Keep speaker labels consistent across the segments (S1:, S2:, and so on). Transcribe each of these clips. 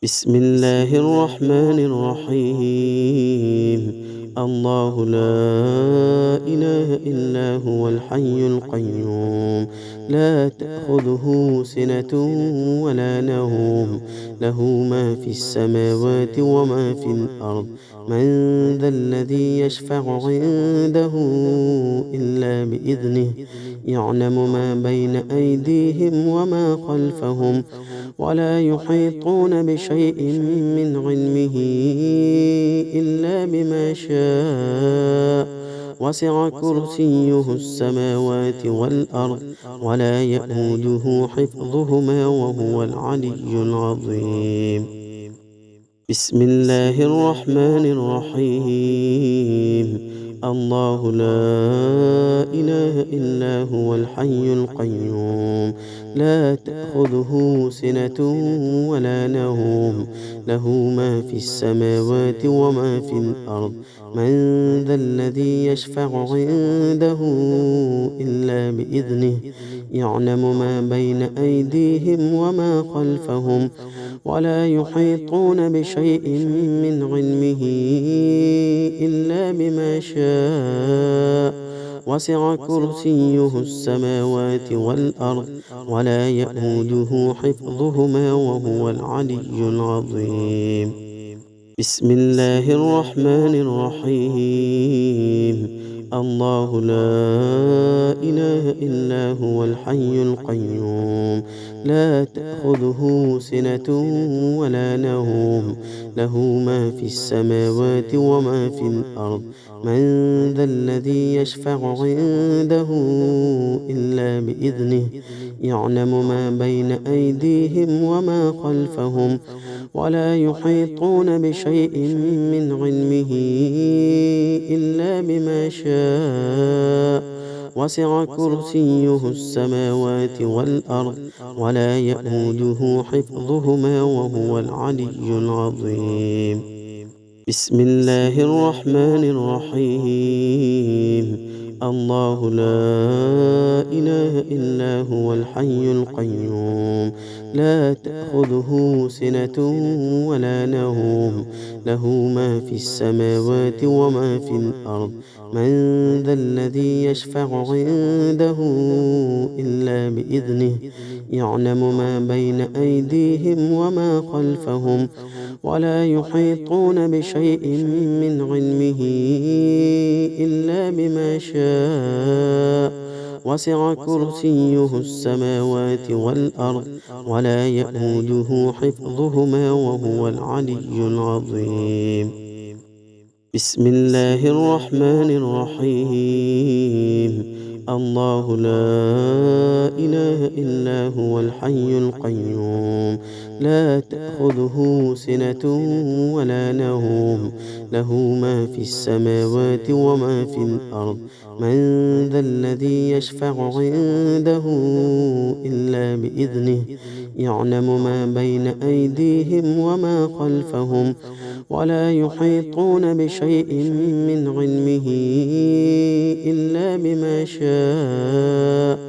S1: بسم الله الرحمن الرحيم. الله لا إله إلا هو الحي القيوم، لا تأخذه سنة ولا نوم، له ما في السماوات وما في الأرض. من ذا الذي يشفع عنده إلا بإذنه، يعلم ما بين أيديهم وما خلفهم، ولا يحيطون بشيء من علمه إلا بما شاء. وسع كرسيه السماوات والأرض، ولا يئوده حفظهما وهو العلي العظيم. بسم الله الرحمن الرحيم. الله لا إله إلا هو الحي القيوم، لا تأخذه سنة ولا نوم، له ما في السماوات وما في الأرض. من ذا الذي يشفع عنده إلا بإذنه، يعلم ما بين أيديهم وما خلفهم، ولا يحيطون بشيء من علمه إلا بما شاء. وسع كرسيه السماوات والأرض، ولا يئوده حفظهما وهو العلي العظيم. بسم الله الرحمن الرحيم. الله لا إله إلا هو الحي القيوم، لا تأخذه سنة ولا نوم، له ما في السماوات وما في الأرض. من ذا الذي يشفع عنده إلا بإذنه، يعلم ما بين أيديهم وما خلفهم، ولا يحيطون بشيء من علمه إلا بما شاء. وسع كرسيه السماوات والأرض، ولا يئوده حفظهما وهو العلي العظيم. بسم الله الرحمن الرحيم. الله لا إله إلا هو الحي القيوم، لا تأخذه سنة ولا نوم، له ما في السماوات وما في الأرض. من ذا الذي يشفع عنده إلا بإذنه، يعلم ما بين أيديهم وما خلفهم، ولا يحيطون بشيء من علمه إلا بما شاء. وسع كرسيه السماوات والأرض، ولا يئوده حفظهما وهو العلي العظيم. بسم الله الرحمن الرحيم. الله لا إله إلا هو الحي القيوم، لا تأخذه سنة ولا نوم، له ما في السماوات وما في الأرض. من ذا الذي يشفع عنده إلا بإذنه، يعلم ما بين أيديهم وما خلفهم، ولا يحيطون بشيء من علمه إلا بما شاء.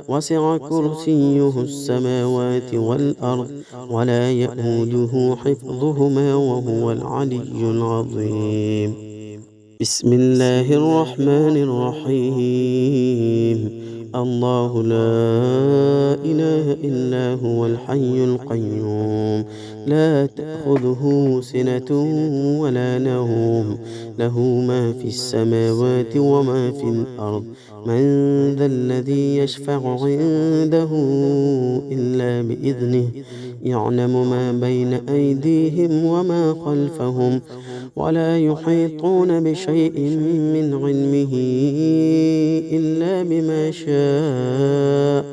S1: وسع كرسيه السماوات والأرض، ولا يئوده حفظهما وهو العلي العظيم. بسم الله الرحمن الرحيم. الله لا إله إلا هو الحي القيوم، لا تأخذه سنة ولا نوم، له ما في السماوات وما في الأرض. من ذا الذي يشفع عنده إلا بإذنه، يعلم ما بين أيديهم وما خلفهم، ولا يحيطون بشيء من علمه إلا بما شاء.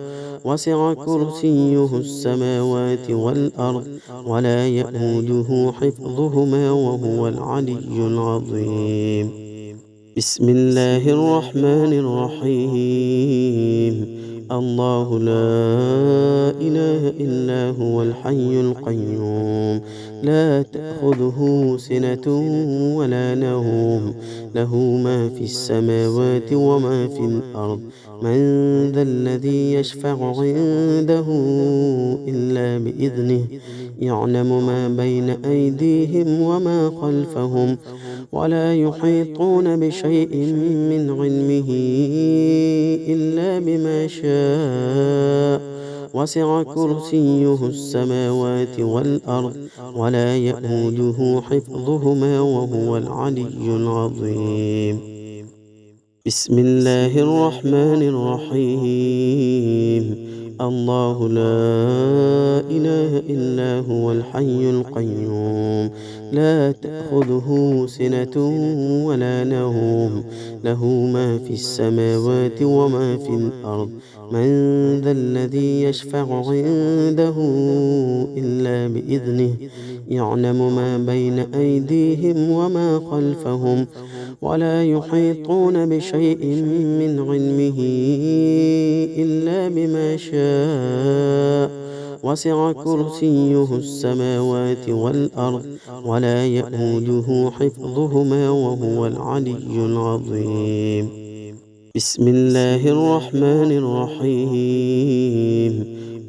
S1: وسع كرسيه السماوات والأرض، ولا يئوده حفظهما وهو العلي العظيم. بسم الله الرحمن الرحيم. الله لا إله إلا هو الحي القيوم، لا تأخذه سنة ولا نوم، له ما في السماوات وما في الأرض. من ذا الذي يشفع عنده إلا بإذنه، يعلم ما بين أيديهم وما خلفهم ولا يحيطون بشيء من علمه إلا بما شاء وسع كرسيه السماوات والأرض ولا يئوده حفظهما وهو العلي العظيم. بسم الله الرحمن الرحيم. الله لا إله إلا هو الحي القيوم لا تأخذه سنة ولا نوم له ما في السماوات وما في الأرض من ذا الذي يشفع عنده إلا بإذنه يعلم ما بين أيديهم وما خلفهم ولا يحيطون بشيء من علمه إلا بما شاء وسع كرسيه السماوات والأرض ولا يئوده حفظهما وهو العلي العظيم. بسم الله الرحمن الرحيم.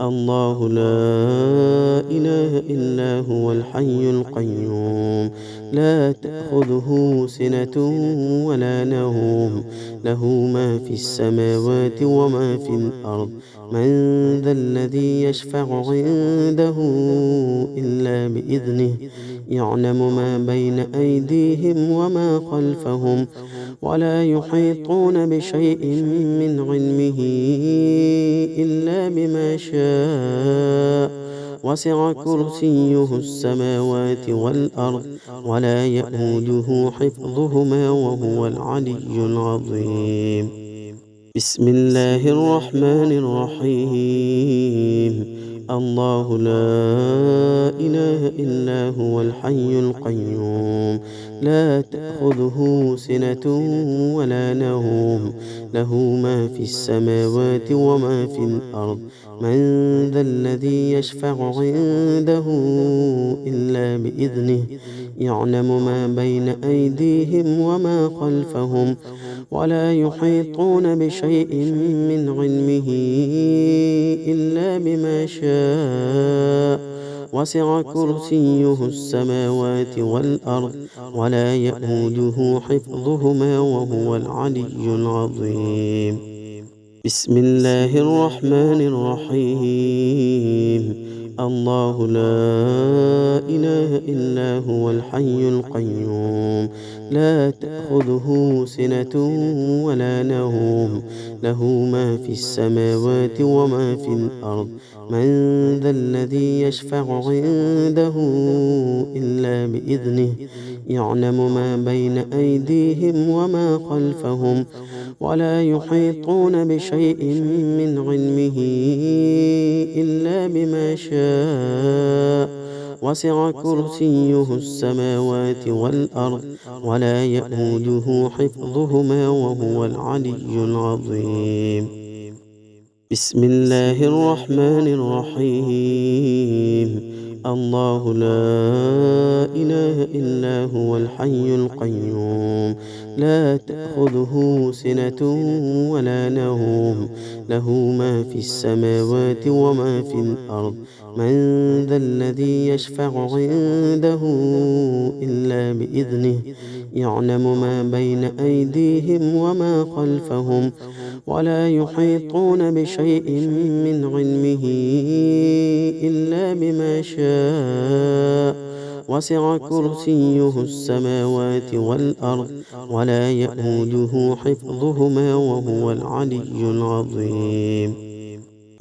S1: الله لا إله إلا هو الحي القيوم لا تأخذه سنة ولا نوم له ما في السماوات وما في الأرض من ذا الذي يشفع عنده إلا بإذنه يعلم ما بين أيديهم وما خلفهم ولا يحيطون بشيء من علمه إلا بما شاء وسع كرسيه السماوات والأرض ولا يئوده حفظهما وهو العلي العظيم. بسم الله الرحمن الرحيم. الله لا إله إلا هو الحي القيوم لا تأخذه سنة ولا نوم له ما في السماوات وما في الأرض من ذا الذي يشفع عنده إلا بإذنه يعلم ما بين أيديهم وما خلفهم ولا يحيطون بشيء من علمه إلا بما شاء وسع كرسيه السماوات والأرض ولا يئوده حفظهما وهو العلي العظيم. بسم الله الرحمن الرحيم. الله لا إله إلا هو الحي القيوم لا تأخذه سنة ولا نوم له ما في السماوات وما في الأرض من ذا الذي يشفع عنده إلا بإذنه يعلم ما بين أيديهم وما خلفهم ولا يحيطون بشيء من علمه إلا بما شاء وسع كرسيه السماوات والأرض ولا يئوده حفظهما وهو العلي العظيم. بسم الله الرحمن الرحيم. الله لا إله إلا هو الحي القيوم لا تأخذه سنة ولا نوم له ما في السماوات وما في الأرض من ذا الذي يشفع عنده إلا بإذنه يعلم ما بين أيديهم وما خلفهم ولا يحيطون بشيء من علمه إلا بما شاء وسع كرسيه السماوات والأرض ولا يئوده حفظهما وهو العلي العظيم.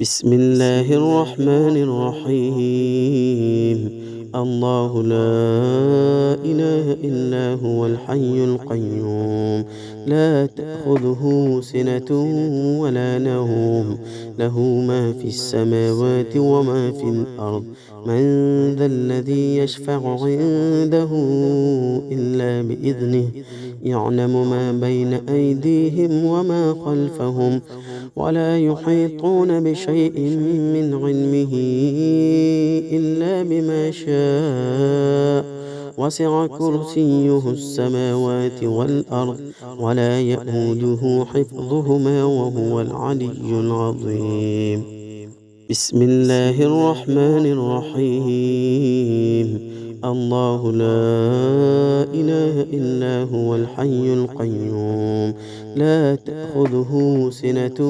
S1: بسم الله الرحمن الرحيم. الله لا إله إلا هو الحي القيوم لا تأخذه سنة ولا نوم له ما في السماوات وما في الأرض من ذا الذي يشفع عنده إلا بإذنه يعلم ما بين أيديهم وما خلفهم ولا يحيطون بشيء من علمه إلا بما شاء وسع كرسيه السماوات والأرض ولا يئوده حفظهما وهو العلي العظيم. بسم الله الرحمن الرحيم. الله لا إله إلا هو الحي القيوم، لا تأخذه سنة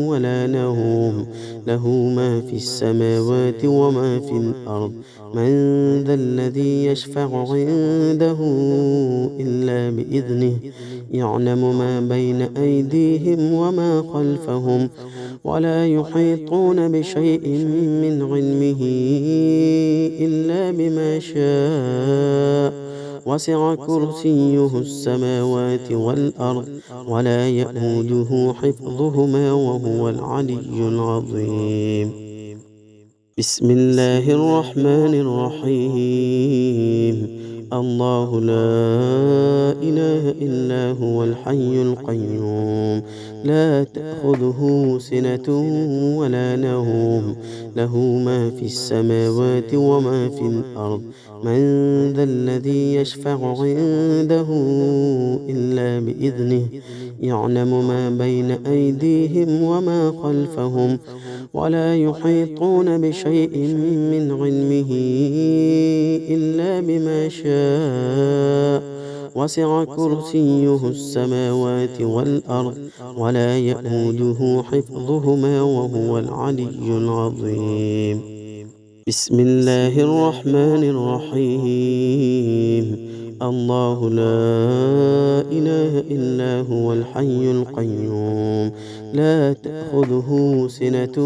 S1: ولا نوم، له ما في السماوات وما في الأرض. من ذا الذي يشفع عنده إلا بإذنه، يعلم ما بين أيديهم وما خلفهم، ولا يحيطون بشيء من علمه إلا بما شاء. وسع كرسيه السماوات والأرض، ولا يئوده حفظهما وهو العلي العظيم. بسم الله الرحمن الرحيم. الله لا إله إلا هو الحي القيوم، لا تأخذه سنة ولا نوم، له ما في السماوات وما في الأرض. من ذا الذي يشفع عنده إلا بإذنه، يعلم ما بين أيديهم وما خلفهم، ولا يحيطون بشيء من علمه إلا بما شاء. وسع كرسيه السماوات والأرض، ولا يئوده حفظهما وهو العلي العظيم. بسم الله الرحمن الرحيم. الله لا إله إلا هو الحي القيوم، لا تأخذه سنة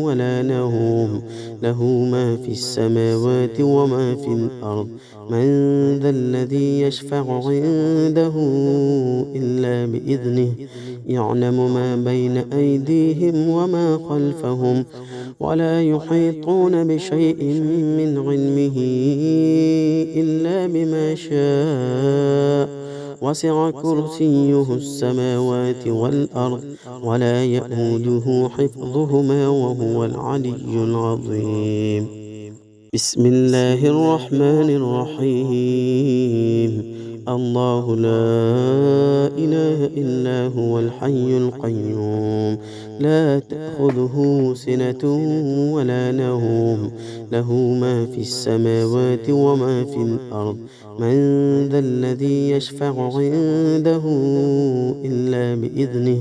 S1: ولا نوم، له ما في السماوات وما في الأرض. من ذا الذي يشفع عنده إلا بإذنه، يعلم ما بين أيديهم وما خلفهم، ولا يحيطون بشيء من علمه إلا بما شاء. وسع كرسيه السماوات والأرض، ولا يئوده حفظهما وهو العلي العظيم. بسم الله الرحمن الرحيم. الله لا إله إلا هو الحي القيوم، لا تأخذه سنة ولا نوم، له ما في السماوات وما في الأرض. من ذا الذي يشفع عنده إلا بإذنه،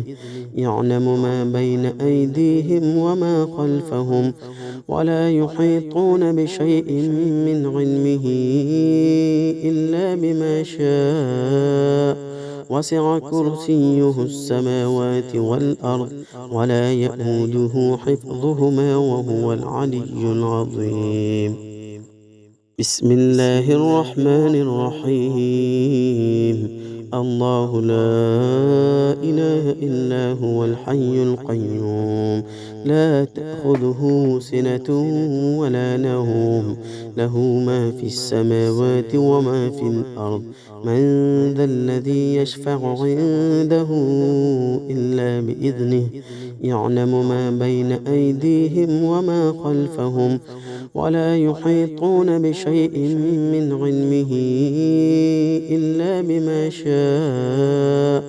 S1: يعلم ما بين أيديهم وما خلفهم، ولا يحيطون بشيء من علمه إلا بما شاء. وسع كرسيه السماوات والأرض، ولا يئوده حفظهما وهو العلي العظيم. بسم الله الرحمن الرحيم. الله لا إله إلا هو الحي القيوم، لا تأخذه سنة ولا نوم، له ما في السماوات وما في الأرض. من ذا الذي يشفع عنده إلا بإذنه، يعلم ما بين أيديهم وما خلفهم، ولا يحيطون بشيء من علمه إلا بما شاء.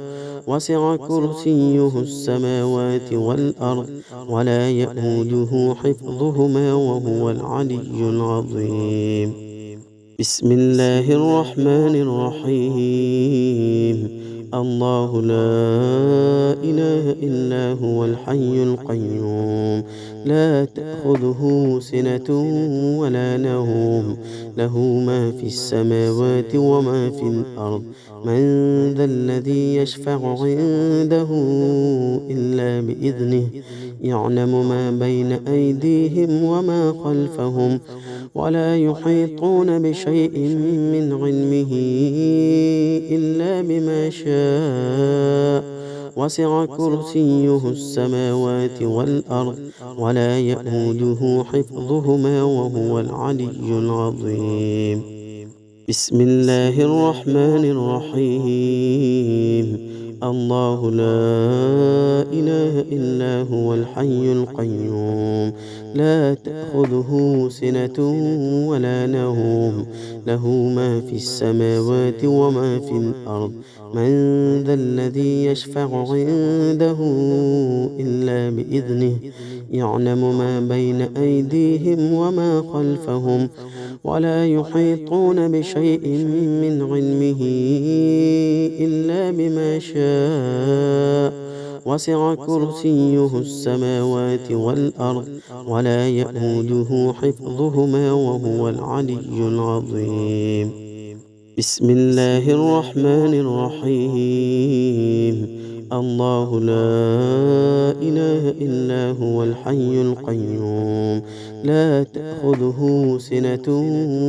S1: وسع كرسيه السماوات والأرض، ولا يئوده حفظهما وهو العلي العظيم. بسم الله الرحمن الرحيم. الله لا إله إلا هو الحي القيوم، لا تأخذه سنة ولا نوم، له ما في السماوات وما في الأرض. من ذا الذي يشفع عنده إلا بإذنه، يعلم ما بين أيديهم وما خلفهم، ولا يحيطون بشيء من علمه إلا بما شاء. وسع كرسيه السماوات والأرض، ولا يئوده حفظهما وهو العلي العظيم. بسم الله الرحمن الرحيم. الله لا إله إلا هو الحي القيوم، لا تأخذه سنة ولا نوم، له ما في السماوات وما في الأرض. من ذا الذي يشفع عنده إلا بإذنه، يعلم ما بين أيديهم وما خلفهم ولا يحيطون بشيء من علمه إلا بما شاء وسع كرسيه السماوات والأرض ولا يئوده حفظهما وهو العلي العظيم. بسم الله الرحمن الرحيم. الله لا إله إلا هو الحي القيوم لا تأخذه سنة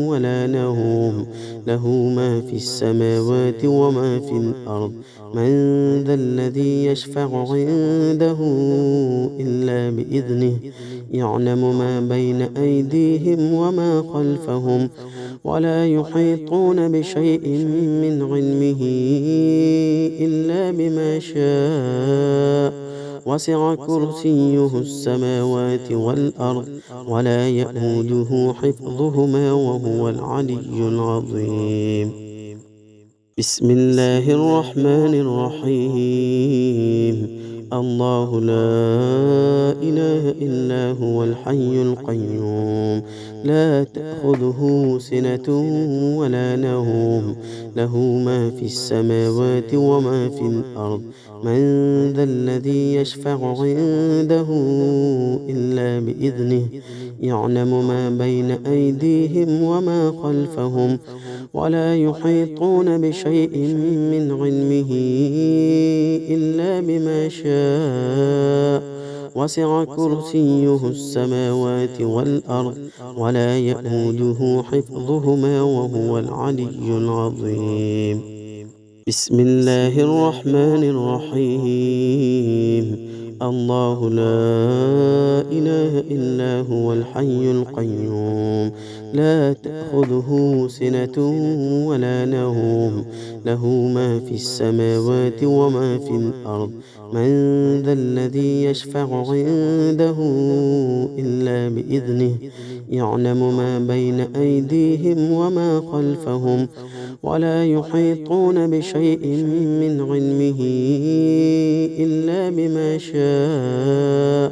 S1: ولا نوم له ما في السماوات وما في الأرض من ذا الذي يشفع عنده إلا بإذنه يعلم ما بين أيديهم وما خلفهم ولا يحيطون بشيء من علمه إلا بما شاء وسع كرسيه السماوات والأرض ولا يئوده حفظهما وهو العلي العظيم. بسم الله الرحمن الرحيم. الله لا إله إلا هو الحي القيوم لا تأخذه سنة ولا نوم له ما في السماوات وما في الأرض من ذا الذي يشفع عنده إلا بإذنه يعلم ما بين أيديهم وما خلفهم ولا يحيطون بشيء من علمه إلا بما شاء وسع كرسيه السماوات والأرض ولا يئوده حفظهما وهو العلي العظيم. بسم الله الرحمن الرحيم. الله لا إله إلا هو الحي القيوم لا تأخذه سنة ولا نوم له ما في السماوات وما في الأرض من ذا الذي يشفع عنده إلا بإذنه يعلم ما بين أيديهم وما خلفهم ولا يحيطون بشيء من علمه إلا بما شاء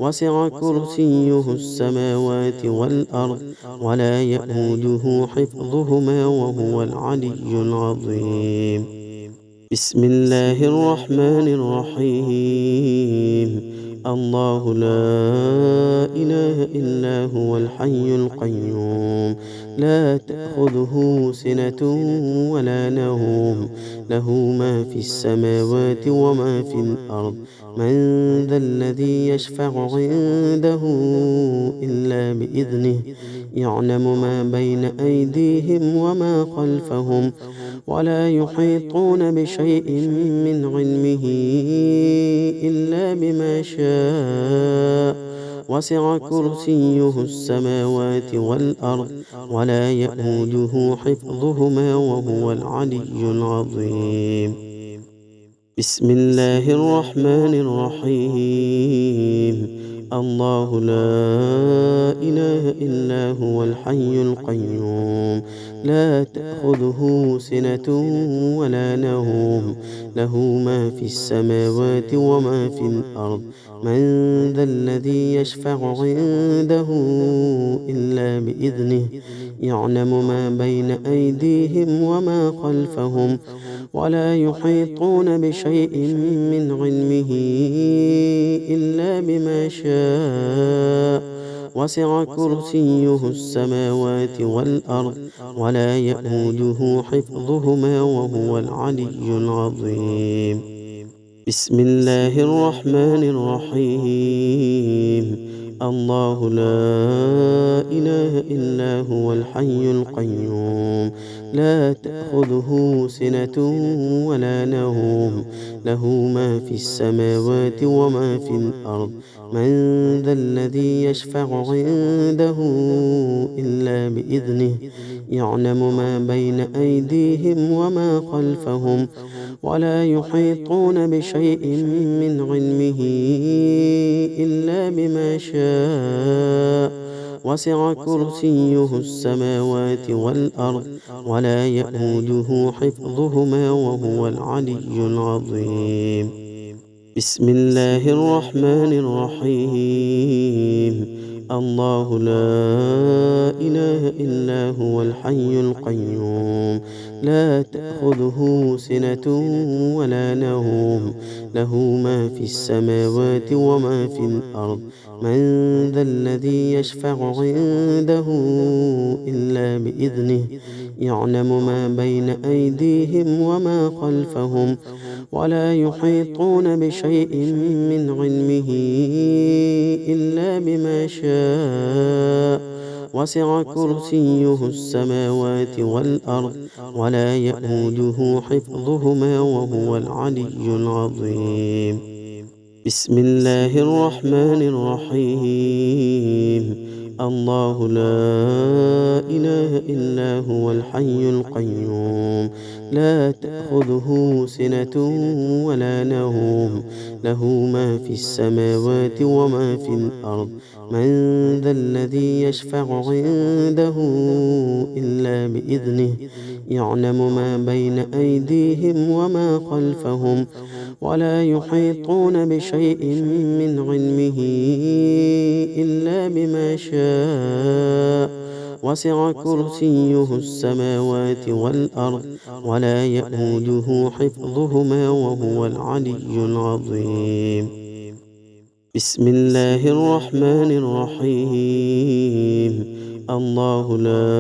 S1: وسع كرسيه السماوات والأرض ولا يئوده حفظهما وهو العلي العظيم. بسم الله الرحمن الرحيم. الله لا إله إلا هو الحي القيوم لا تأخذه سنة ولا نوم له ما في السماوات وما في الأرض من ذا الذي يشفع عنده إلا بإذنه يعلم ما بين أيديهم وما خلفهم ولا يحيطون بشيء من علمه إلا بما شاء وسع كرسيه السماوات والأرض ولا يئوده حفظهما وهو العلي العظيم. بسم الله الرحمن الرحيم. الله لا إله إلا هو الحي القيوم لا تأخذه سنة ولا نوم له ما في السماوات وما في الأرض من ذا الذي يشفع عنده إلا بإذنه يعلم ما بين أيديهم وما خلفهم ولا يحيطون بشيء من علمه إلا بما شاء وسع كرسيه السماوات والأرض ولا يئوده حفظهما وهو العلي العظيم. بسم الله الرحمن الرحيم. الله لا إله إلا هو الحي القيوم لا تأخذه سنة ولا نوم له ما في السماوات وما في الأرض من ذا الذي يشفع عنده إلا بإذنه يعلم ما بين أيديهم وما خلفهم ولا يحيطون بشيء من علمه إلا بما شاء وسع كرسيه السماوات والأرض ولا يئوده حفظهما وهو العلي العظيم. بسم الله الرحمن الرحيم. الله لا إله إلا هو الحي القيوم، لا تأخذه سنة ولا نوم، له ما في السماوات وما في الأرض. من ذا الذي يشفع عنده إلا بإذنه، يعلم ما بين أيديهم وما خلفهم، ولا يحيطون بشيء من علمه إلا بما شاء. وسع كرسيه السماوات والأرض، ولا يئوده حفظهما وهو العلي العظيم. بسم الله الرحمن الرحيم. الله لا إله إلا هو الحي القيوم، لا تأخذه سنة ولا نوم، له ما في السماوات وما في الأرض. من ذا الذي يشفع عنده إلا بإذنه، يعلم ما بين أيديهم وما خلفهم، ولا يحيطون بشيء من علمه إلا بما شاء. وسع كرسيه السماوات والأرض، ولا يئوده حفظهما وهو العلي العظيم. بسم الله الرحمن الرحيم. الله لا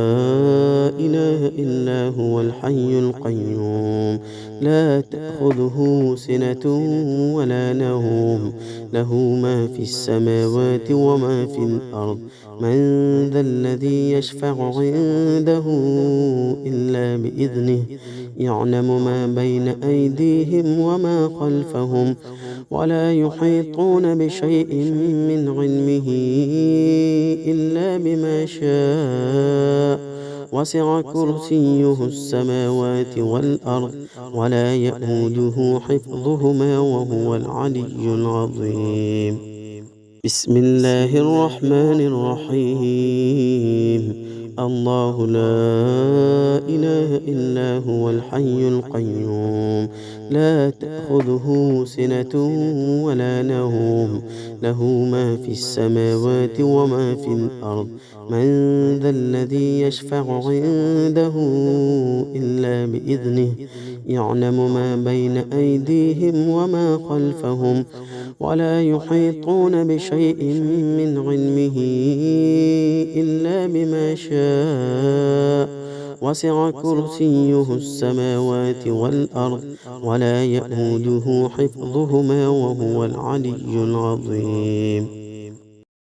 S1: إله إلا هو الحي القيوم، لا تأخذه سنة ولا نوم، له ما في السماوات وما في الأرض. من ذا الذي يشفع عنده إلا بإذنه، يعلم ما بين أيديهم وما خلفهم، ولا يحيطون بشيء من علمه إلا بما شاء. وسع كرسيه السماوات والأرض، ولا يئوده حفظهما وهو العلي العظيم. بسم الله الرحمن الرحيم. الله لا إله إلا هو الحي القيوم، لا تأخذه سنة ولا نوم، له ما في السماوات وما في الأرض. من ذا الذي يشفع عنده إلا بإذنه، يعلم ما بين أيديهم وما خلفهم، ولا يحيطون بشيء من علمه إلا بما شاء. وسع كرسيه السماوات والأرض، ولا يئوده حفظهما وهو العلي العظيم. بسم الله الرحمن الرحيم. الله لا إله إلا هو الحي القيوم، لا تأخذه سنة ولا نوم، له ما في السماوات وما في الأرض. من ذا الذي يشفع عنده إلا بإذنه، يعلم ما بين أيديهم وما خلفهم، ولا يحيطون بشيء من علمه إلا بما شاء. وسع كرسيه السماوات والأرض، ولا يئوده حفظهما وهو العلي العظيم.